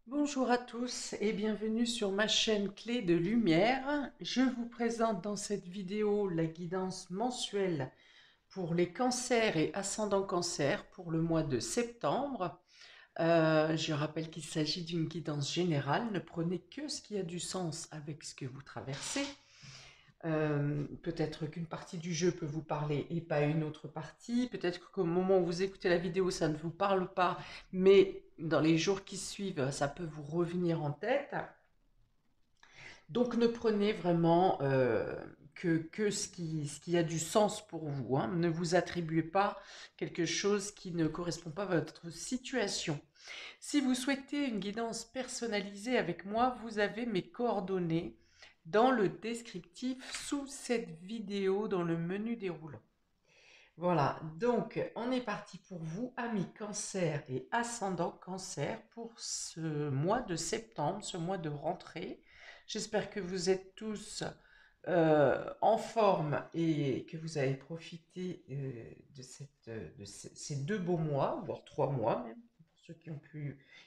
Bonjour à tous et bienvenue sur ma chaîne Clé de Lumière. Je vous présente dans cette vidéo la guidance mensuelle pour les cancers et ascendants cancer pour le mois de septembre. Je rappelle qu'il s'agit d'une guidance générale. Ne prenez que ce qui a du sens avec ce que vous traversez. Peut-être qu'une partie du jeu peut vous parler et pas une autre partie. Peut-être qu'au moment où vous écoutez la vidéo, ça ne vous parle pas, mais dans les jours qui suivent, ça peut vous revenir en tête. Donc ne prenez vraiment que ce qui a du sens pour vous, hein. Ne vous attribuez pas quelque chose qui ne correspond pas à votre situation. Si vous souhaitez une guidance personnalisée avec moi, vous avez mes coordonnées dans le descriptif sous cette vidéo dans le menu déroulant. Voilà, donc on est parti pour vous, amis cancer et ascendant cancer, pour ce mois de septembre, ce mois de rentrée. J'espère que vous êtes tous en forme et que vous avez profité ces deux beaux mois, voire 3 mois même, pour ceux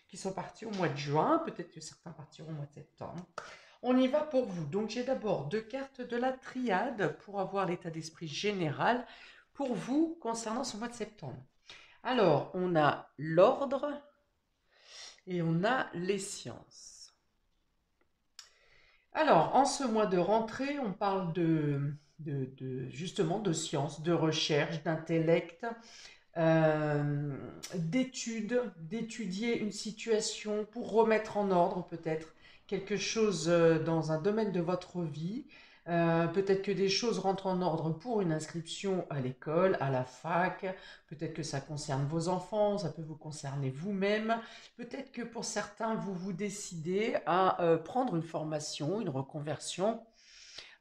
qui sont partis au mois de juin, peut-être que certains partiront au mois de septembre. On y va pour vous. Donc j'ai d'abord deux cartes de la triade pour avoir l'état d'esprit général pour vous concernant ce mois de septembre. Alors, on a l'ordre et on a les sciences. Alors, en ce mois de rentrée, on parle justement de sciences, de recherche, d'intellect, d'étudier une situation pour remettre en ordre peut-être quelque chose dans un domaine de votre vie. Peut-être que des choses rentrent en ordre pour une inscription à l'école, à la fac. Peut-être que ça concerne vos enfants, ça peut vous concerner vous-même. Peut-être que pour certains, vous vous décidez à prendre une formation, une reconversion,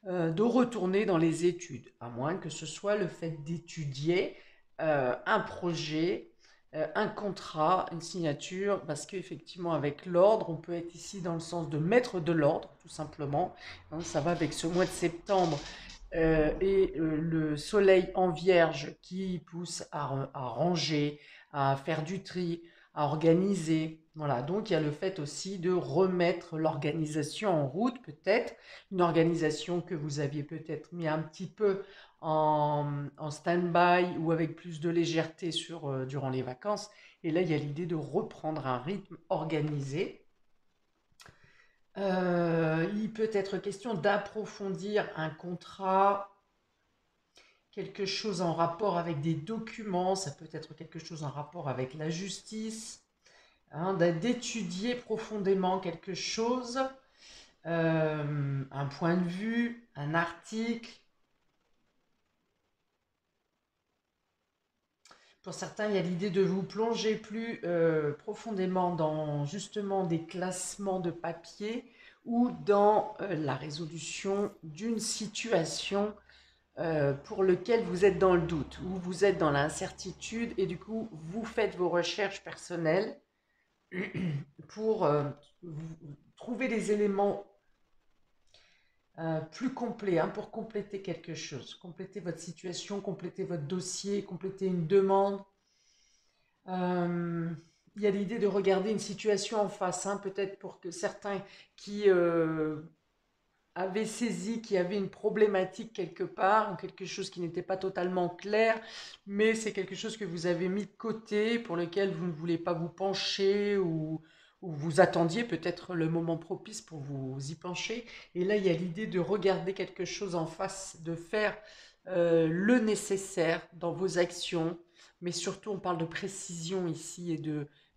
de retourner dans les études, à moins que ce soit le fait d'étudier un projet, un contrat, une signature, parce qu'effectivement avec l'ordre, on peut être ici dans le sens de mettre de l'ordre, tout simplement. Hein, ça va avec ce mois de septembre le soleil en vierge qui pousse à ranger, à faire du tri, à organiser. Voilà, donc il y a le fait aussi de remettre l'organisation en route, peut-être, une organisation que vous aviez peut-être mis un petit peu en stand-by ou avec plus de légèreté durant les vacances. Et là, il y a l'idée de reprendre un rythme organisé. Il peut être question d'approfondir un contrat, quelque chose en rapport avec des documents, ça peut être quelque chose en rapport avec la justice, hein, d'étudier profondément quelque chose, un point de vue, un article. Pour certains, il y a l'idée de vous plonger plus profondément dans justement des classements de papier ou dans la résolution d'une situation pour lequel vous êtes dans le doute, ou vous êtes dans l'incertitude, et du coup, vous faites vos recherches personnelles pour trouver des éléments plus complets, hein, pour compléter quelque chose, compléter votre situation, compléter votre dossier, compléter une demande. Euh, il y a l'idée de regarder une situation en face, hein, peut-être pour que certains qui avait saisi qu'il y avait une problématique quelque part, ou quelque chose qui n'était pas totalement clair, mais c'est quelque chose que vous avez mis de côté, pour lequel vous ne voulez pas vous pencher, ou vous attendiez peut-être le moment propice pour vous y pencher. Et là, il y a l'idée de regarder quelque chose en face, de faire le nécessaire dans vos actions, mais surtout on parle de précision ici et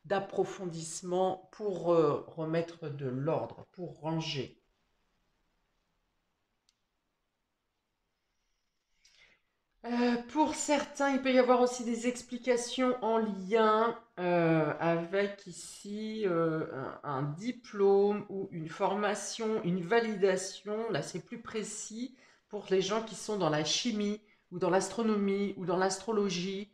d'approfondissement pour remettre de l'ordre, pour ranger. Pour certains, il peut y avoir aussi des explications en lien avec ici un diplôme ou une formation, une validation. Là, c'est plus précis pour les gens qui sont dans la chimie ou dans l'astronomie ou dans l'astrologie.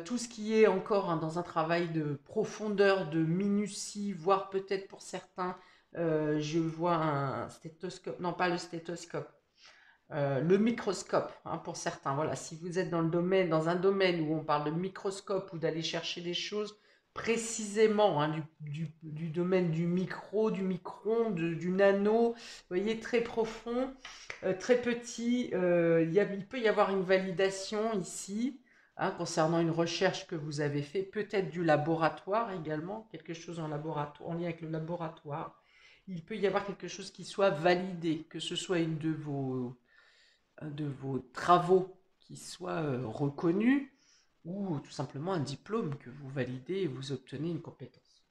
Tout ce qui est encore, hein, dans un travail de profondeur, de minutie, voire peut-être pour certains, je vois un stéthoscope, non pas le stéthoscope, le microscope, hein, pour certains. Voilà, si vous êtes dans un domaine où on parle de microscope ou d'aller chercher des choses, précisément, hein, du domaine du micro, du micron, du nano, vous voyez, très profond, très petit. Il peut y avoir une validation ici, hein, concernant une recherche que vous avez fait, peut-être du laboratoire également, quelque chose en laboratoire, en lien avec le laboratoire. Il peut y avoir quelque chose qui soit validé, que ce soit une de vos travaux qui soit reconnu, ou tout simplement un diplôme que vous validez et vous obtenez une compétence.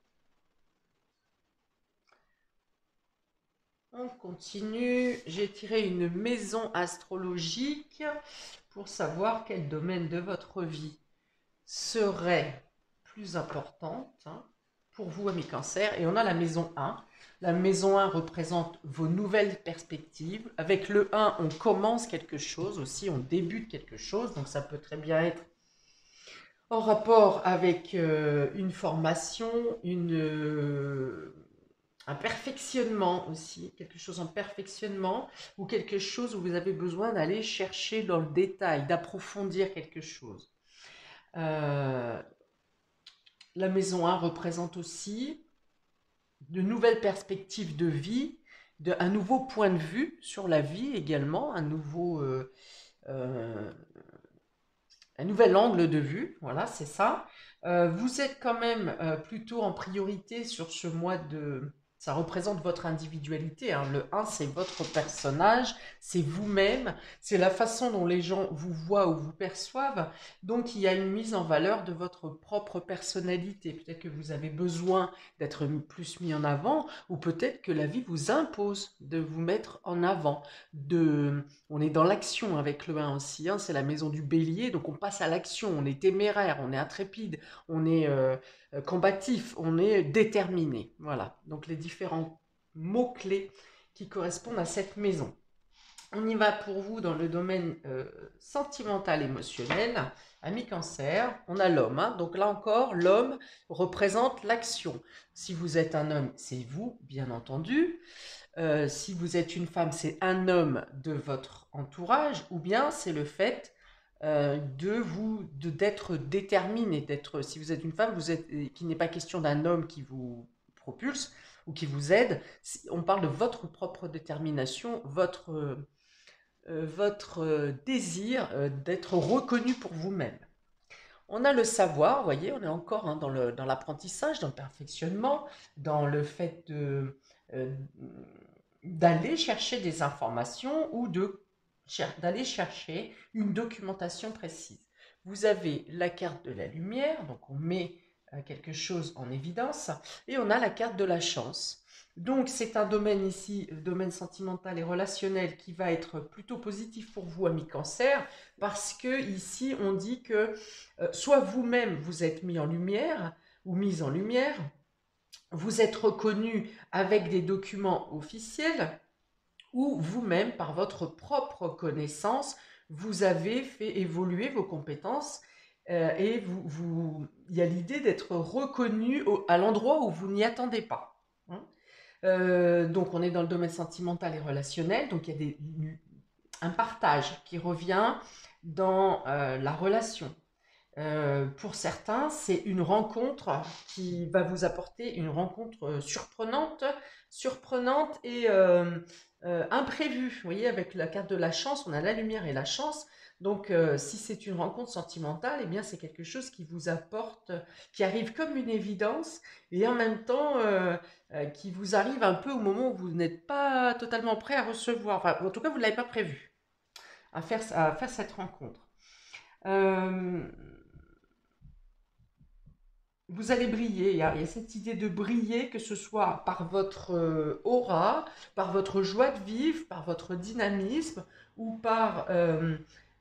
On continue. J'ai tiré une maison astrologique pour savoir quel domaine de votre vie serait plus importante, hein, pour vous, amis Cancer. Et on a la maison 1. La maison 1 représente vos nouvelles perspectives. Avec le 1, on commence quelque chose aussi, on débute quelque chose. Donc ça peut très bien être en rapport avec une formation, un perfectionnement aussi, quelque chose en perfectionnement, ou quelque chose où vous avez besoin d'aller chercher dans le détail, d'approfondir quelque chose. La maison 1 représente aussi de nouvelles perspectives de vie, un nouveau point de vue sur la vie également, un nouvel angle de vue, voilà, c'est ça. Vous êtes quand même plutôt en priorité sur ce mois de... Ça représente votre individualité, hein. Le 1, c'est votre personnage, c'est vous-même, c'est la façon dont les gens vous voient ou vous perçoivent. Donc, il y a une mise en valeur de votre propre personnalité. Peut-être que vous avez besoin d'être plus mis en avant, ou peut-être que la vie vous impose de vous mettre en avant, on est dans l'action avec le 1 aussi, hein, c'est la maison du bélier, donc on passe à l'action, on est téméraire, on est intrépide, on est combatif, on est déterminé. Voilà, donc les différents mots-clés qui correspondent à cette maison. On y va pour vous dans le domaine sentimental, émotionnel. Ami Cancer, on a l'homme, hein, donc là encore, l'homme représente l'action. Si vous êtes un homme, c'est vous, bien entendu. Si vous êtes une femme, c'est un homme de votre entourage, ou bien c'est le fait d'être déterminé, si vous êtes une femme, qu'il n'est pas question d'un homme qui vous propulse ou qui vous aide. On parle de votre propre détermination, votre désir d'être reconnu pour vous-même. On a le savoir, vous voyez, on est encore, hein, dans l'apprentissage, dans le perfectionnement, dans le fait d'aller chercher des informations ou d'aller chercher une documentation précise. Vous avez la carte de la lumière, donc on met quelque chose en évidence, et on a la carte de la chance. Donc c'est un domaine ici, le domaine sentimental et relationnel, qui va être plutôt positif pour vous, amis Cancer, parce que ici on dit que soit vous-même vous êtes mis en lumière ou mise en lumière, vous êtes reconnu avec des documents officiels, ou vous-même, par votre propre connaissance, vous avez fait évoluer vos compétences et il y a l'idée d'être reconnu à l'endroit où vous n'y attendez pas, hein. Donc on est dans le domaine sentimental et relationnel, donc il y a un partage qui revient dans la relation. Pour certains, c'est une rencontre qui va vous apporter une rencontre surprenante et imprévue. Vous voyez, avec la carte de la chance, on a la lumière et la chance. Donc, si c'est une rencontre sentimentale, eh bien, c'est quelque chose qui vous apporte, qui arrive comme une évidence et en même temps qui vous arrive un peu au moment où vous n'êtes pas totalement prêt à recevoir. Enfin, en tout cas, vous ne l'avez pas prévu à faire cette rencontre. Vous allez briller, il y a cette idée de briller, que ce soit par votre aura, par votre joie de vivre, par votre dynamisme, ou par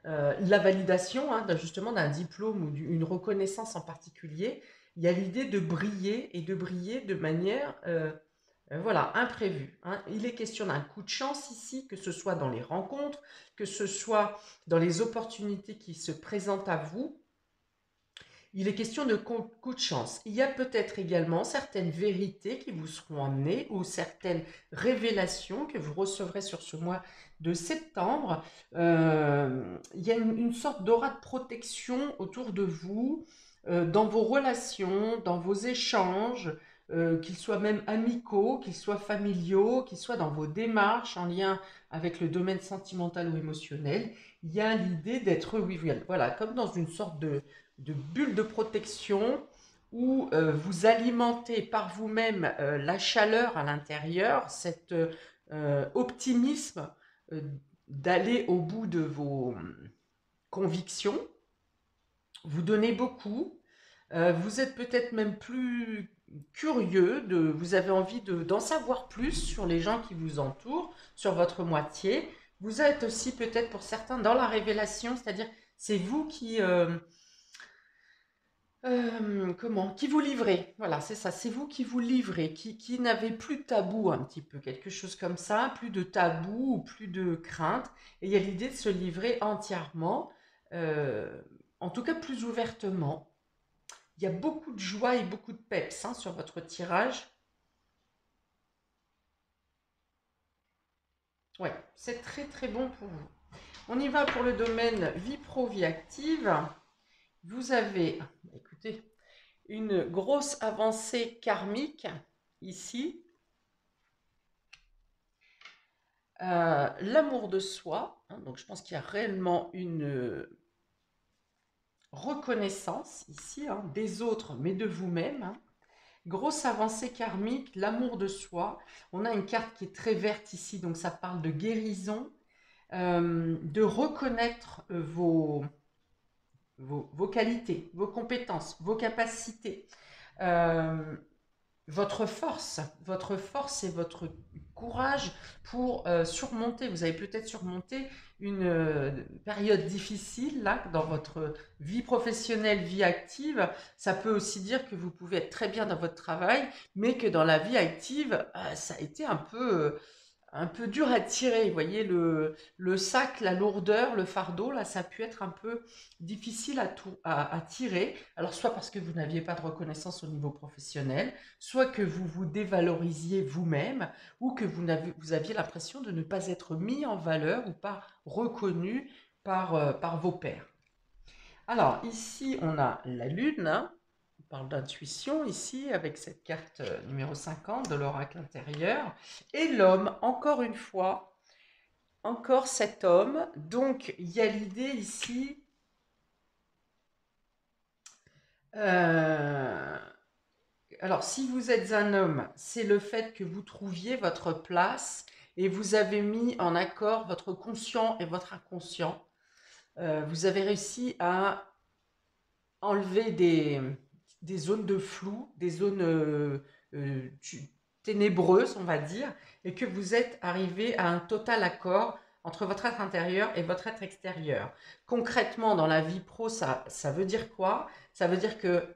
la validation, hein, justement d'un diplôme ou d'une reconnaissance en particulier. Il y a l'idée de briller, et de briller de manière voilà, imprévue, hein. Il est question d'un coup de chance ici, que ce soit dans les rencontres, que ce soit dans les opportunités qui se présentent à vous. Il est question de coup de chance. Il y a peut-être également certaines vérités qui vous seront amenées, ou certaines révélations que vous recevrez sur ce mois de septembre. Il y a une sorte d'aura de protection autour de vous. dans vos relations, dans vos échanges, qu'ils soient même amicaux, qu'ils soient familiaux, qu'ils soient dans vos démarches en lien avec le domaine sentimental ou émotionnel. Il y a l'idée d'être, oui, voilà, comme dans une sorte de bulle de protection où vous alimentez par vous-même la chaleur à l'intérieur, cet optimisme euh, d'aller au bout de vos convictions. Vous donnez beaucoup, vous êtes peut-être même plus curieux, vous avez envie d'en savoir plus sur les gens qui vous entourent, sur votre moitié. Vous êtes aussi peut-être pour certains dans la révélation, c'est-à-dire c'est vous qui vous livrez. Voilà, c'est ça, c'est vous qui vous livrez, qui n'avez plus de tabou un petit peu, quelque chose comme ça, plus de tabou ou plus de crainte. Et il y a l'idée de se livrer entièrement, euh, en tout cas plus ouvertement. Il y a beaucoup de joie et beaucoup de peps hein, sur votre tirage. Ouais, c'est très très bon pour vous. On y va pour le domaine vie pro, vie active. Vous avez, écoutez, une grosse avancée karmique ici. L'amour de soi, hein, donc je pense qu'il y a réellement une reconnaissance ici hein, des autres, mais de vous-même. Hein. Grosse avancée karmique, l'amour de soi. On a une carte qui est très verte ici, donc ça parle de guérison, de reconnaître vos qualités, vos compétences, vos capacités, euh, votre force et votre courage pour surmonter. Vous avez peut-être surmonté une période difficile là dans votre vie professionnelle, vie active. Ça peut aussi dire que vous pouvez être très bien dans votre travail, mais que dans la vie active, ça a été un peu dur à tirer. Vous voyez, le sac, la lourdeur, le fardeau, là, ça a pu être un peu difficile à tirer. Alors, soit parce que vous n'aviez pas de reconnaissance au niveau professionnel, soit que vous vous dévalorisiez vous-même, ou que vous aviez l'impression de ne pas être mis en valeur ou pas reconnu par vos pairs. Alors, ici, on a la Lune. Hein. On parle d'intuition ici, avec cette carte numéro 50 de l'oracle intérieur. Et l'homme, encore une fois, encore cet homme. Donc, il y a l'idée ici... alors, si vous êtes un homme, c'est le fait que vous trouviez votre place et vous avez mis en accord votre conscient et votre inconscient. Vous avez réussi à enlever des zones de flou, des zones euh, ténébreuses, on va dire, et que vous êtes arrivé à un total accord entre votre être intérieur et votre être extérieur. Concrètement, dans la vie pro, ça veut dire quoi? Ça veut dire que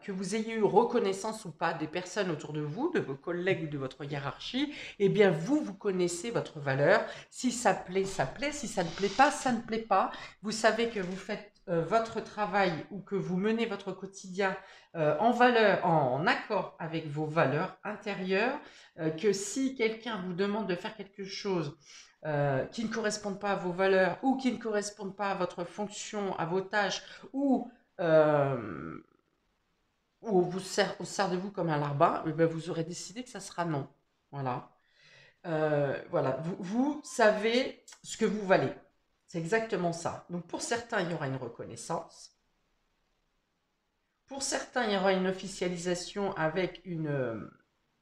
vous ayez eu reconnaissance ou pas des personnes autour de vous, de vos collègues ou de votre hiérarchie, eh bien vous connaissez votre valeur. Si ça plaît, ça plaît. Si ça ne plaît pas, ça ne plaît pas. Vous savez que vous faites votre travail ou que vous menez votre quotidien en valeur, en accord avec vos valeurs intérieures, que si quelqu'un vous demande de faire quelque chose qui ne correspond pas à vos valeurs ou qui ne correspond pas à votre fonction, à vos tâches euh, ou on sert de vous comme un larbin, eh ben vous aurez décidé que ça sera non. Voilà. Voilà. Vous savez ce que vous valez. C'est exactement ça. Donc pour certains, il y aura une reconnaissance. Pour certains, il y aura une officialisation avec une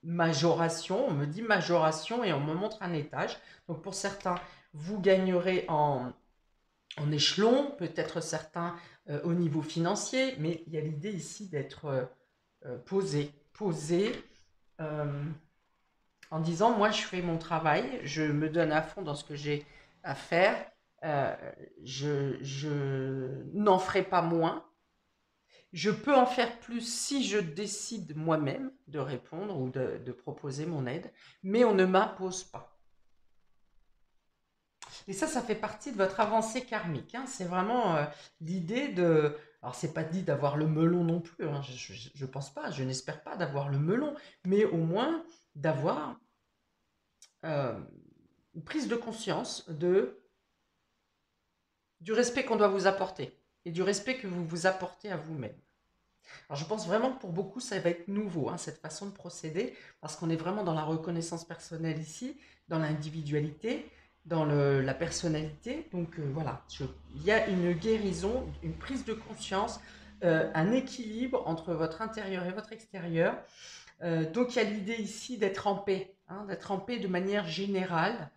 majoration. On me dit majoration et on me montre un étage. Donc pour certains, vous gagnerez en échelon, peut-être certains au niveau financier, mais il y a l'idée ici d'être posé euh, en disant moi je fais mon travail, je me donne à fond dans ce que j'ai à faire, euh, je n'en ferai pas moins. Je peux en faire plus si je décide moi-même de répondre ou de proposer mon aide, mais on ne m'impose pas. Et ça fait partie de votre avancée karmique. Hein. C'est vraiment l'idée de... Alors, c'est pas dit d'avoir le melon non plus. Hein. Je pense pas, je n'espère pas d'avoir le melon, mais au moins d'avoir euh, une prise de conscience du respect qu'on doit vous apporter et du respect que vous vous apportez à vous-même. Alors, je pense vraiment que pour beaucoup, ça va être nouveau, hein, cette façon de procéder, parce qu'on est vraiment dans la reconnaissance personnelle ici, dans l'individualité, dans la personnalité. Donc voilà, il y a une guérison, une prise de conscience, un équilibre entre votre intérieur et votre extérieur. Donc il y a l'idée ici d'être en paix, hein, d'être en paix de manière générale.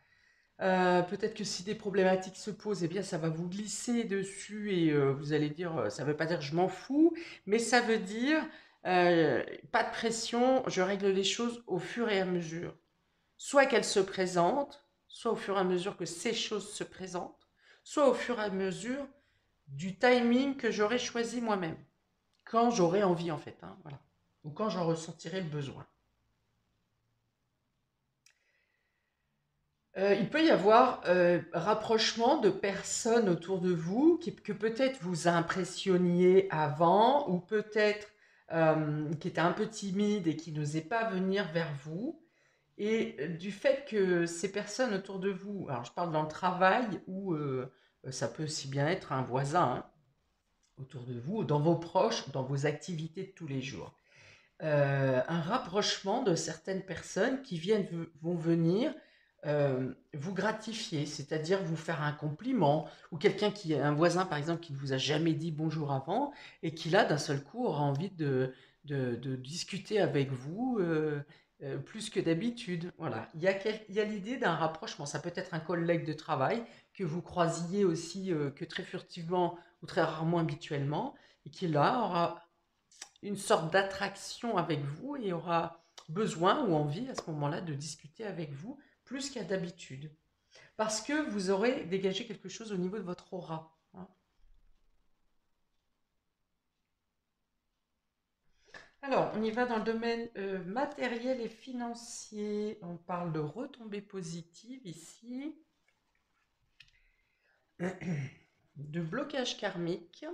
Peut-être que si des problématiques se posent, eh bien, ça va vous glisser dessus et vous allez dire, ça ne veut pas dire je m'en fous, mais ça veut dire pas de pression, je règle les choses au fur et à mesure. Soit qu'elles se présentent, soit au fur et à mesure que ces choses se présentent, soit au fur et à mesure du timing que j'aurai choisi moi-même, quand j'aurai envie en fait, hein, voilà, ou quand j'en ressentirai le besoin. Il peut y avoir rapprochement de personnes autour de vous que peut-être vous impressionniez avant ou peut-être qui étaient un peu timides et qui n'osaient pas venir vers vous. Et du fait que ces personnes autour de vous, alors je parle dans le travail ou ça peut aussi bien être un voisin hein, autour de vous, dans vos proches, dans vos activités de tous les jours. Un rapprochement de certaines personnes qui vont venir vous gratifier, c'est-à-dire vous faire un compliment, ou un voisin par exemple qui ne vous a jamais dit bonjour avant, et qui là d'un seul coup aura envie de discuter avec vous plus que d'habitude. Voilà, il y a l'idée d'un rapprochement, ça peut être un collègue de travail que vous croisiez aussi que très furtivement ou très rarement habituellement, et qui là aura une sorte d'attraction avec vous et aura besoin ou envie à ce moment-là de discuter avec vous plus qu'à d'habitude. Parce que vous aurez dégagé quelque chose au niveau de votre aura, hein. Alors, on y va dans le domaine matériel et financier. On parle de retombées positives ici, de blocage karmique.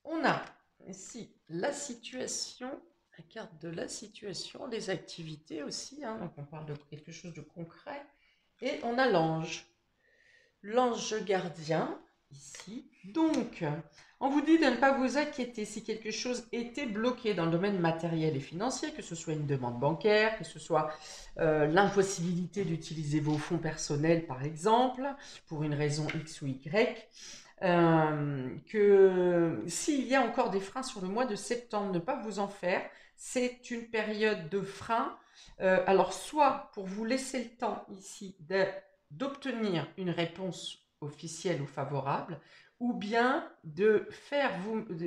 On a ici la situation, la carte de la situation, les activités aussi, hein, donc on parle de quelque chose de concret. Et on a l'ange, l'ange gardien, ici. Donc, on vous dit de ne pas vous inquiéter si quelque chose était bloqué dans le domaine matériel et financier, que ce soit une demande bancaire, que ce soit l'impossibilité d'utiliser vos fonds personnels, par exemple, pour une raison X ou Y. Que s'il y a encore des freins sur le mois de septembre, ne pas vous en faire. C'est une période de frein. Alors, soit pour vous laisser le temps ici d'obtenir une réponse officielle ou favorable, ou bien de faire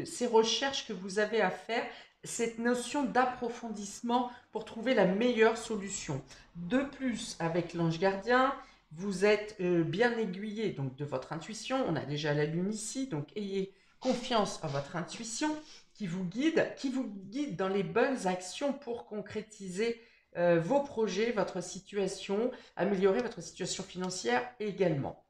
ces recherches que vous avez à faire, cette notion d'approfondissement pour trouver la meilleure solution. De plus, avec l'ange gardien, vous êtes bien aiguillé donc de votre intuition. On a déjà la lune ici, donc ayez confiance en votre intuition qui vous guide dans les bonnes actions pour concrétiser vos projets, votre situation, améliorer votre situation financière également.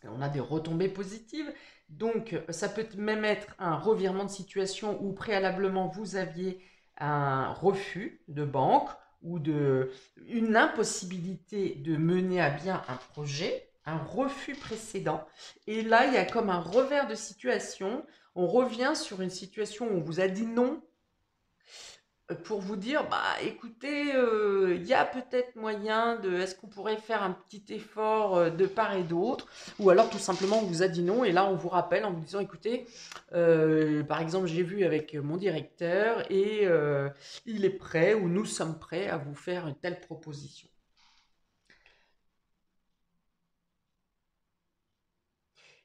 On a des retombées positives, donc ça peut même être un revirement de situation où préalablement vous aviez un refus de banque ou une impossibilité de mener à bien un projet, un refus précédent. Et là, il y a comme un revers de situation. On revient sur une situation où on vous a dit non pour vous dire, bah écoutez, il y a peut-être moyen est-ce qu'on pourrait faire un petit effort de part et d'autre, ou alors tout simplement on vous a dit non, et là on vous rappelle en vous disant, écoutez, par exemple j'ai vu avec mon directeur, et il est prêt, ou nous sommes prêts à vous faire une telle proposition.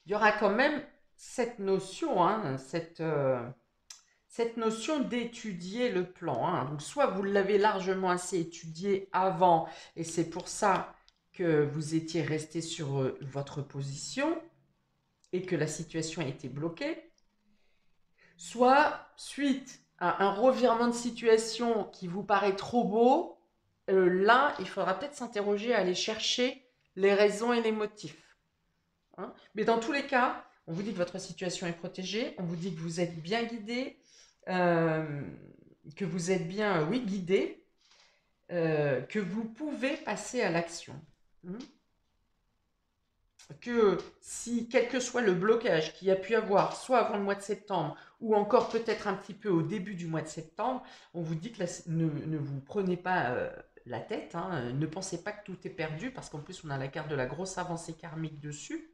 Il y aura quand même cette notion, hein, cette notion d'étudier le plan, hein. Donc, soit vous l'avez largement assez étudié avant, et c'est pour ça que vous étiez resté sur votre position et que la situation a été bloquée, soit suite à un revirement de situation qui vous paraît trop beau, là, il faudra peut-être s'interroger à aller chercher les raisons et les motifs, hein. Mais dans tous les cas, on vous dit que votre situation est protégée, on vous dit que vous êtes bien guidé, euh, que vous êtes bien, oui, guidé, que vous pouvez passer à l'action. Hmm. que si, quel que soit le blocage qu'il y a pu avoir, soit avant le mois de septembre, ou encore peut-être un petit peu au début du mois de septembre, on vous dit que ne vous prenez pas la tête, hein, ne pensez pas que tout est perdu, parce qu'en plus on a la carte de la grosse avancée karmique dessus.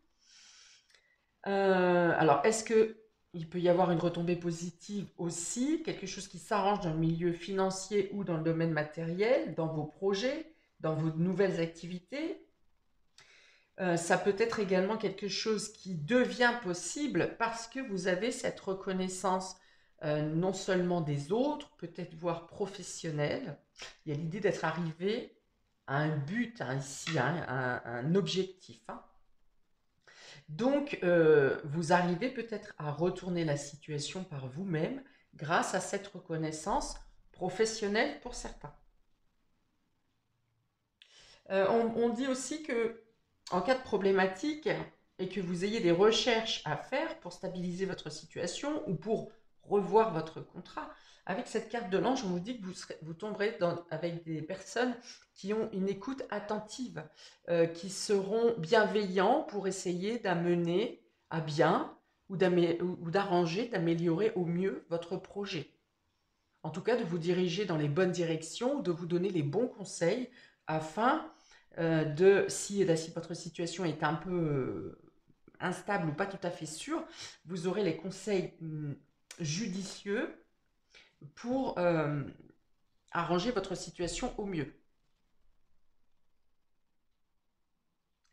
Alors, est-ce que il peut y avoir une retombée positive aussi, quelque chose qui s'arrange dans le milieu financier ou dans le domaine matériel, dans vos projets, dans vos nouvelles activités? Ça peut être également quelque chose qui devient possible parce que vous avez cette reconnaissance non seulement des autres, peut-être voire professionnelle. Il y a l'idée d'être arrivé à un but, hein, ici, hein, à un objectif, hein. Donc, vous arrivez peut-être à retourner la situation par vous-même grâce à cette reconnaissance professionnelle pour certains. On dit aussi que en cas de problématique et que vous ayez des recherches à faire pour stabiliser votre situation ou pour revoir votre contrat, avec cette carte de l'ange, on vous dit que vous tomberez avec des personnes qui ont une écoute attentive, qui seront bienveillants pour essayer d'amener à bien ou d'arranger, d'améliorer au mieux votre projet. En tout cas, de vous diriger dans les bonnes directions, de vous donner les bons conseils afin si votre situation est un peu instable ou pas tout à fait sûre, vous aurez les conseils judicieux pour arranger votre situation au mieux.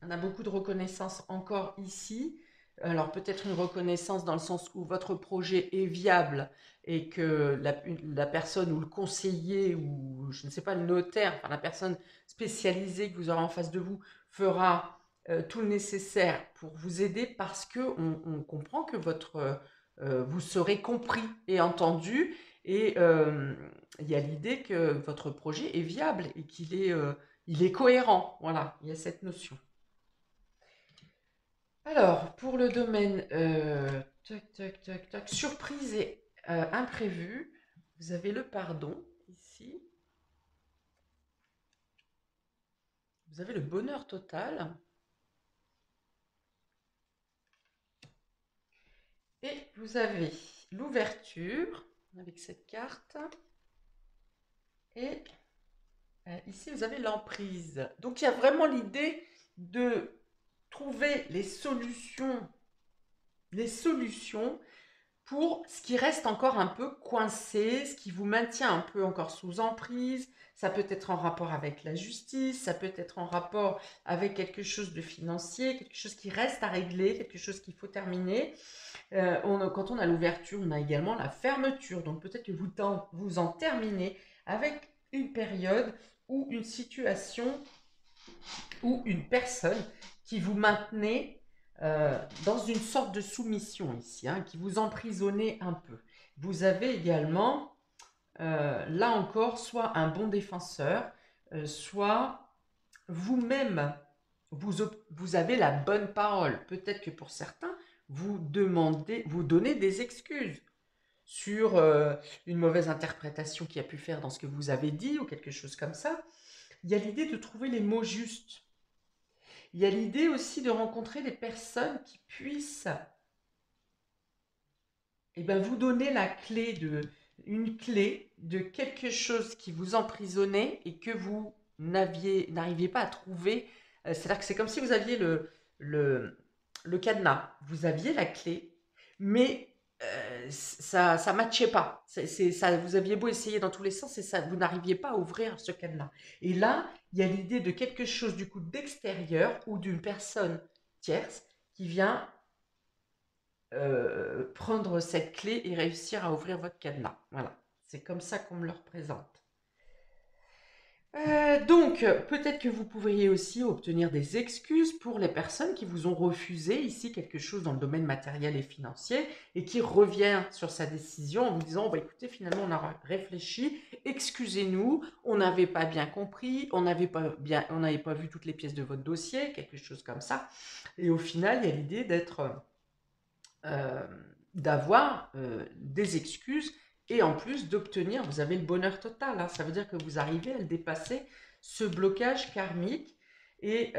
On a beaucoup de reconnaissance encore ici. Alors peut-être une reconnaissance dans le sens où votre projet est viable et que la personne ou le conseiller ou je ne sais pas le notaire, enfin la personne spécialisée que vous aurez en face de vous fera tout le nécessaire pour vous aider parce que on comprend que vous serez compris et entendu et il y a l'idée que votre projet est viable et il est cohérent. Voilà, il y a cette notion. Alors, pour le domaine tac, tac, tac, tac, surprise et imprévu, vous avez le pardon ici. Vous avez le bonheur total. Et vous avez l'ouverture avec cette carte. Et ici, vous avez l'emprise. Donc, il y a vraiment l'idée de trouver les solutions pour ce qui reste encore un peu coincé, ce qui vous maintient un peu encore sous emprise. Ça peut être en rapport avec la justice, ça peut être en rapport avec quelque chose de financier, quelque chose qui reste à régler, quelque chose qu'il faut terminer. Quand on a l'ouverture, on a également la fermeture. Donc peut-être que vous en terminez avec une période ou une situation ou une personne qui vous maintenait dans une sorte de soumission ici, hein, qui vous emprisonnait un peu. Vous avez également, là encore, soit un bon défenseur, soit vous-même, vous avez la bonne parole. Peut-être que pour certains, vous donnez des excuses sur une mauvaise interprétation qui a pu faire dans ce que vous avez dit ou quelque chose comme ça. Il y a l'idée de trouver les mots justes. Il y a l'idée aussi de rencontrer des personnes qui puissent vous donner une clé de quelque chose qui vous emprisonnait et que vous n'arriviez pas à trouver. C'est-à-dire que c'est comme si vous aviez le cadenas, vous aviez la clé, mais ça ne matchait pas. Ça, vous aviez beau essayer dans tous les sens et ça, vous n'arriviez pas à ouvrir ce cadenas. Et là, il y a l'idée de quelque chose du coup d'extérieur ou d'une personne tierce qui vient prendre cette clé et réussir à ouvrir votre cadenas. Voilà, c'est comme ça qu'on me le représente. Donc, peut-être que vous pourriez aussi obtenir des excuses pour les personnes qui vous ont refusé ici quelque chose dans le domaine matériel et financier et qui revient sur sa décision en vous disant, bah, écoutez, finalement, on a réfléchi, excusez-nous, on n'avait pas bien compris, on n'avait pas vu toutes les pièces de votre dossier, quelque chose comme ça. Et au final, il y a l'idée d'avoir des excuses et en plus d'obtenir, vous avez le bonheur total, hein, ça veut dire que vous arrivez à le dépasser, ce blocage karmique et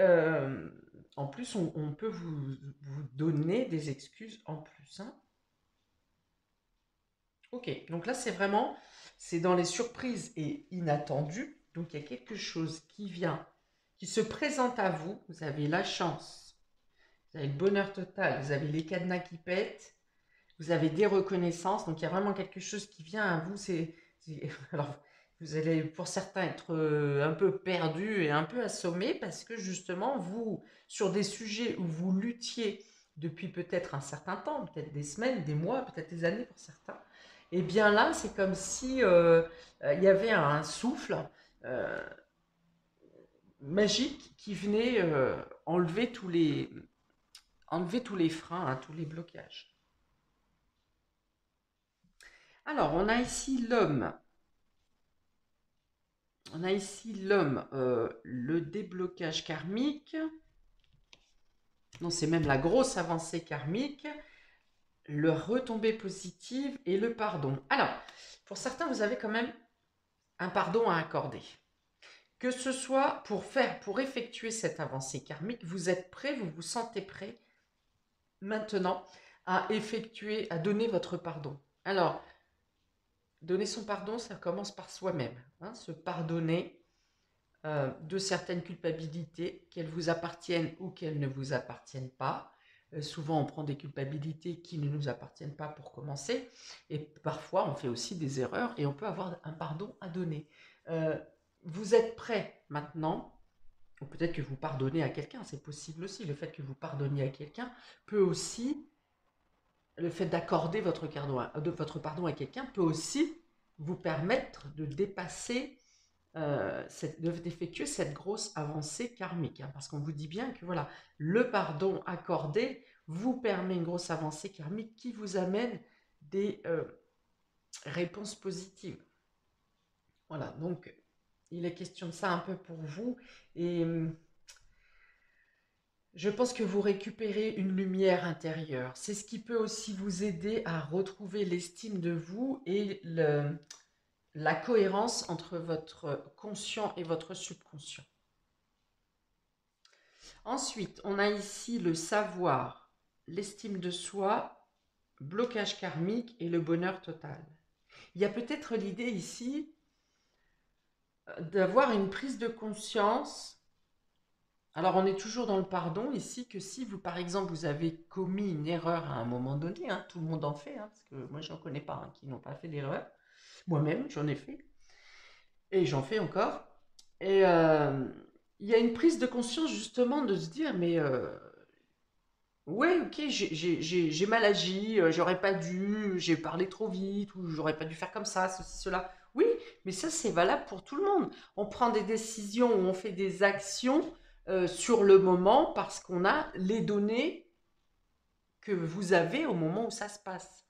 en plus, on peut vous donner des excuses en plus, hein. Ok, donc là, c'est dans les surprises et inattendues. Donc, il y a quelque chose qui vient, qui se présente à vous. Vous avez la chance, vous avez le bonheur total, vous avez les cadenas qui pètent, vous avez des reconnaissances. Donc, il y a vraiment quelque chose qui vient à vous. Alors, vous allez pour certains être un peu perdu et un peu assommé parce que justement, vous, sur des sujets où vous luttiez depuis peut-être un certain temps, peut-être des semaines, des mois, peut-être des années pour certains, et bien là, c'est comme si il y avait un souffle euh, magique qui venait enlever tous les freins, hein, tous les blocages. Alors, on a ici l'homme. On a ici l'homme, le déblocage karmique. Non, c'est même la grosse avancée karmique, le retombée positive et le pardon. Alors, pour certains, vous avez quand même un pardon à accorder. Que ce soit pour effectuer cette avancée karmique, vous êtes prêt, vous vous sentez prêt maintenant à donner votre pardon. Alors, donner son pardon, ça commence par soi-même, hein, se pardonner de certaines culpabilités, qu'elles vous appartiennent ou qu'elles ne vous appartiennent pas. Souvent, on prend des culpabilités qui ne nous appartiennent pas pour commencer, et parfois, on fait aussi des erreurs et on peut avoir un pardon à donner. Euh, vous êtes prêt maintenant, ou peut-être que vous pardonnez à quelqu'un, c'est possible aussi. Le fait que vous pardonniez à quelqu'un peut aussi, le fait d'accorder votre pardon à quelqu'un peut aussi vous permettre de dépasser d'effectuer cette grosse avancée karmique, hein, parce qu'on vous dit bien que voilà, le pardon accordé vous permet une grosse avancée karmique qui vous amène des réponses positives. Voilà, donc il est question de ça un peu pour vous, et je pense que vous récupérez une lumière intérieure. C'est ce qui peut aussi vous aider à retrouver l'estime de vous et la cohérence entre votre conscient et votre subconscient. Ensuite, on a ici le savoir, l'estime de soi, blocage karmique et le bonheur total. Il y a peut-être l'idée ici d'avoir une prise de conscience. Alors, on est toujours dans le pardon ici, que si vous, par exemple, vous avez commis une erreur à un moment donné, hein, tout le monde en fait, hein, parce que moi, je n'en connais pas, hein, qui n'ont pas fait d'erreur. Moi-même, j'en ai fait. Et j'en fais encore. Et il y a une prise de conscience, justement, de se dire, mais ouais, ok, j'ai mal agi, j'aurais pas dû, j'ai parlé trop vite, ou j'aurais pas dû faire comme ça, ceci, cela. Oui, mais ça, c'est valable pour tout le monde. On prend des décisions ou on fait des actions sur le moment parce qu'on a les données que vous avez au moment où ça se passe.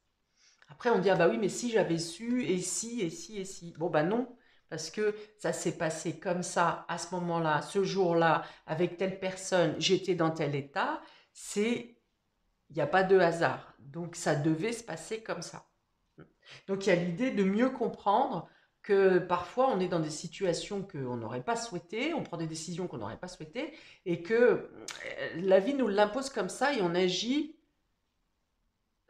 Après, on dit, ah bah oui, mais si j'avais su, et si, et si, et si. Bon, bah non, parce que ça s'est passé comme ça, à ce moment-là, ce jour-là, avec telle personne, j'étais dans tel état. Il n'y a pas de hasard. Donc, ça devait se passer comme ça. Donc, il y a l'idée de mieux comprendre que parfois, on est dans des situations qu'on n'aurait pas souhaitées, on prend des décisions qu'on n'aurait pas souhaitées, et que la vie nous l'impose comme ça, et on agit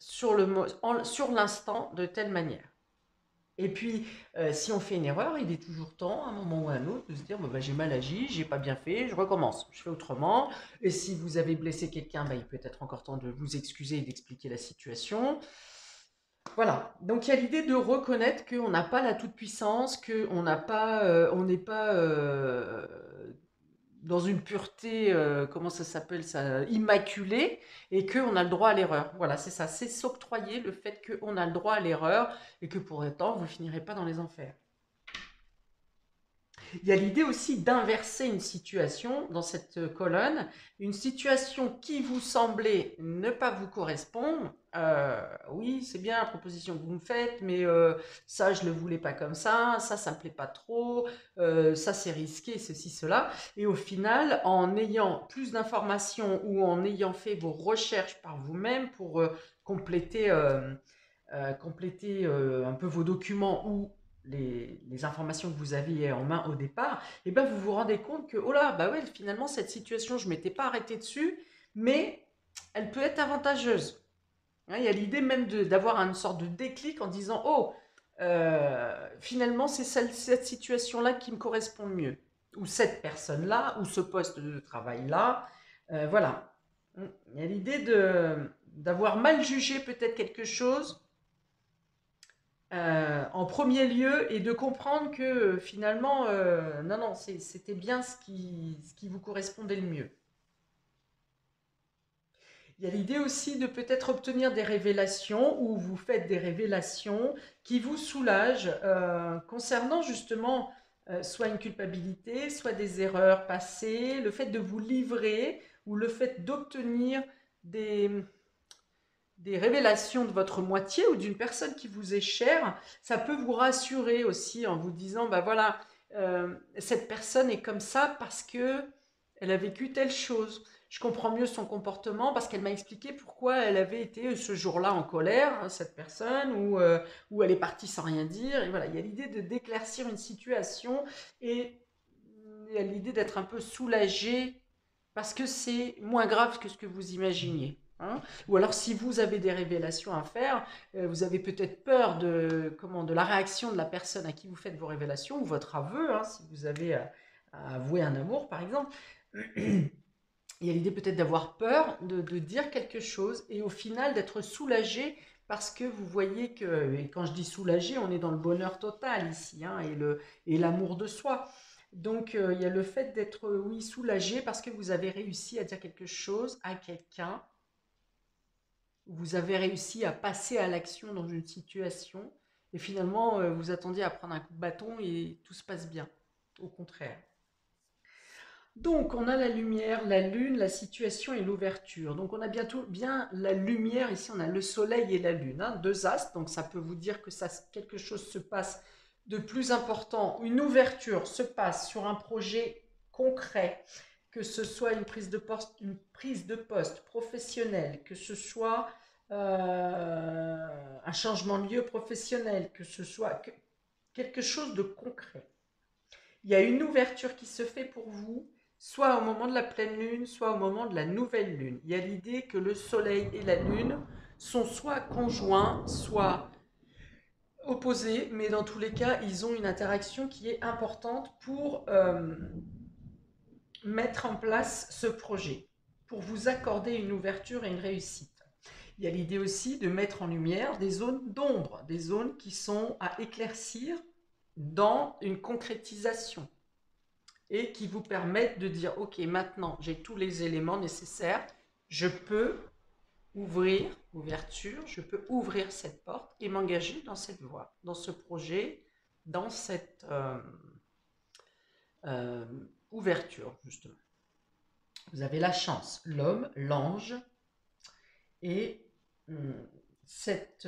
sur l'instant de telle manière. Et puis, si on fait une erreur, il est toujours temps, à un moment ou à un autre, de se dire bah, j'ai mal agi, j'ai pas bien fait, je recommence, je fais autrement. Et si vous avez blessé quelqu'un, bah, il peut être encore temps de vous excuser et d'expliquer la situation. Voilà. Donc il y a l'idée de reconnaître qu'on n'a pas la toute-puissance, qu'on n'a pas, on n'est pas dans une pureté, comment ça s'appelle ça, immaculée, et qu'on a le droit à l'erreur. Voilà, c'est ça, c'est s'octroyer le fait qu'on a le droit à l'erreur et que pour autant, vous ne finirez pas dans les enfers. Il y a l'idée aussi d'inverser une situation dans cette colonne, une situation qui vous semblait ne pas vous correspondre. Oui, c'est bien la proposition que vous me faites, mais ça, je ne le voulais pas comme ça ne me plaît pas trop, ça c'est risqué, ceci, cela. Et au final, en ayant plus d'informations ou en ayant fait vos recherches par vous-même pour compléter un peu vos documents ou les informations que vous aviez en main au départ, et ben vous vous rendez compte que, oh là, bah ouais, finalement, cette situation, je ne m'étais pas arrêté dessus, mais elle peut être avantageuse. Hein, il y a l'idée même d'avoir une sorte de déclic en disant, oh, finalement, c'est cette situation-là qui me correspond le mieux. Ou cette personne-là, ou ce poste de travail-là. Voilà. Il y a l'idée d'avoir mal jugé peut-être quelque chose en premier lieu et de comprendre que finalement, non, non, c'était bien ce qui vous correspondait le mieux. Il y a l'idée aussi de peut-être obtenir des révélations ou vous faites des révélations qui vous soulagent concernant justement soit une culpabilité, soit des erreurs passées, le fait de vous livrer ou le fait d'obtenir des, des révélations de votre moitié ou d'une personne qui vous est chère, ça peut vous rassurer aussi en vous disant, bah voilà, cette personne est comme ça parce que elle a vécu telle chose. Je comprends mieux son comportement parce qu'elle m'a expliqué pourquoi elle avait été ce jour-là en colère, hein, cette personne, ou elle est partie sans rien dire. Et voilà, il y a l'idée de d'éclaircir une situation et il y a l'idée d'être un peu soulagé parce que c'est moins grave que ce que vous imaginiez. Hein. Ou alors si vous avez des révélations à faire, vous avez peut-être peur de la réaction de la personne à qui vous faites vos révélations, ou votre aveu, hein, si vous avez à avouer un amour par exemple. Il y a l'idée peut-être d'avoir peur de dire quelque chose et au final d'être soulagé parce que vous voyez que, et quand je dis soulagé, on est dans le bonheur total ici, hein, et l'amour de soi. Donc il y a le fait d'être, oui, soulagé parce que vous avez réussi à dire quelque chose à quelqu'un, vous avez réussi à passer à l'action dans une situation, et finalement vous attendiez à prendre un coup de bâton et tout se passe bien. Au contraire. Donc, on a la lumière, la lune, la situation et l'ouverture. Donc, on a bientôt bien la lumière. Ici, on a le soleil et la lune, hein, deux astres. Donc, ça peut vous dire que quelque chose se passe de plus important. Une ouverture se passe sur un projet concret, que ce soit une prise de poste professionnelle, que ce soit un changement de lieu professionnel, que ce soit quelque chose de concret. Il y a une ouverture qui se fait pour vous, soit au moment de la pleine lune, soit au moment de la nouvelle lune. Il y a l'idée que le soleil et la lune sont soit conjoints, soit opposés, mais dans tous les cas, ils ont une interaction qui est importante pour mettre en place ce projet, pour vous accorder une ouverture et une réussite. Il y a l'idée aussi de mettre en lumière des zones d'ombre, des zones qui sont à éclaircir dans une concrétisation et qui vous permettent de dire, OK, maintenant j'ai tous les éléments nécessaires, je peux je peux ouvrir cette porte et m'engager dans cette voie, dans ce projet, dans cette euh, ouverture, justement. Vous avez la chance, l'homme, l'ange, et cet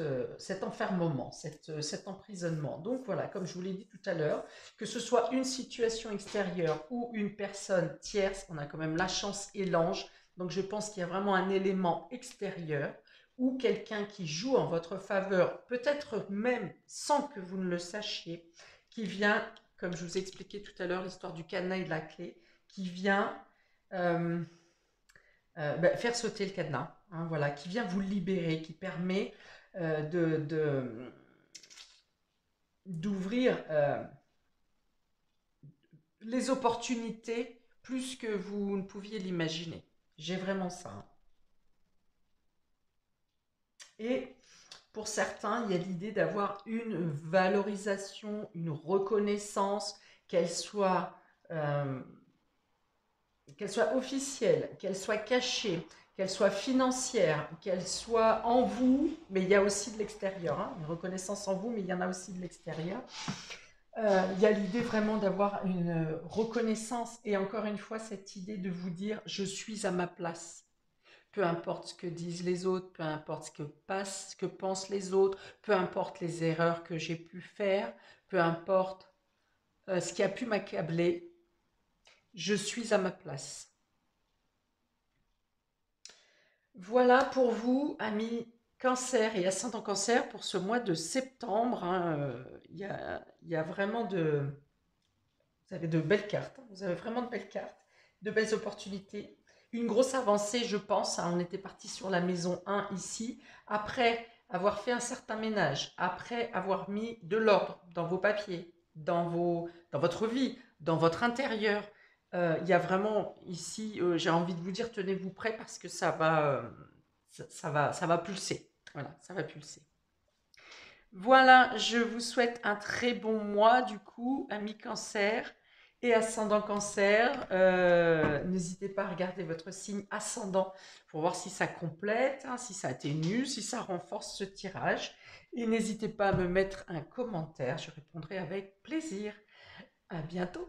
enfermement, cet emprisonnement. Donc voilà, comme je vous l'ai dit tout à l'heure, que ce soit une situation extérieure ou une personne tierce, on a quand même la chance et l'ange. Donc je pense qu'il y a vraiment un élément extérieur ou quelqu'un qui joue en votre faveur, peut-être même sans que vous ne le sachiez, qui vient, comme je vous ai expliqué tout à l'heure, l'histoire du cadenas et de la clé, qui vient euh, faire sauter le cadenas, hein, voilà, qui vient vous libérer, qui permet d'ouvrir les opportunités plus que vous ne pouviez l'imaginer. J'ai vraiment ça. Et pour certains, il y a l'idée d'avoir une valorisation, une reconnaissance, qu'elle soit euh, qu'elle soit officielle, qu'elle soit cachée, qu'elle soit financière, qu'elle soit en vous, mais il y a aussi de l'extérieur, hein, une reconnaissance en vous, mais il y en a aussi de l'extérieur. Il y a l'idée vraiment d'avoir une reconnaissance et encore une fois cette idée de vous dire je suis à ma place. Peu importe ce que disent les autres, peu importe ce que pensent les autres, peu importe les erreurs que j'ai pu faire, peu importe ce qui a pu m'accabler, je suis à ma place. Voilà pour vous, amis Cancer et ascendant cancer pour ce mois de septembre, hein, il y a vraiment vous avez de belles cartes, hein, vous avez vraiment de belles cartes, de belles opportunités. Une grosse avancée, je pense, hein, on était parti sur la maison 1 ici, après avoir fait un certain ménage, après avoir mis de l'ordre dans vos papiers, dans votre vie, dans votre intérieur. Il y a vraiment ici, j'ai envie de vous dire, tenez-vous prêts parce que ça va pulser. Voilà, ça va pulser. Voilà, je vous souhaite un très bon mois du coup, amis cancer et ascendant cancer. N'hésitez pas à regarder votre signe ascendant pour voir si ça complète, hein, si ça atténue, si ça renforce ce tirage. Et n'hésitez pas à me mettre un commentaire, je répondrai avec plaisir. À bientôt.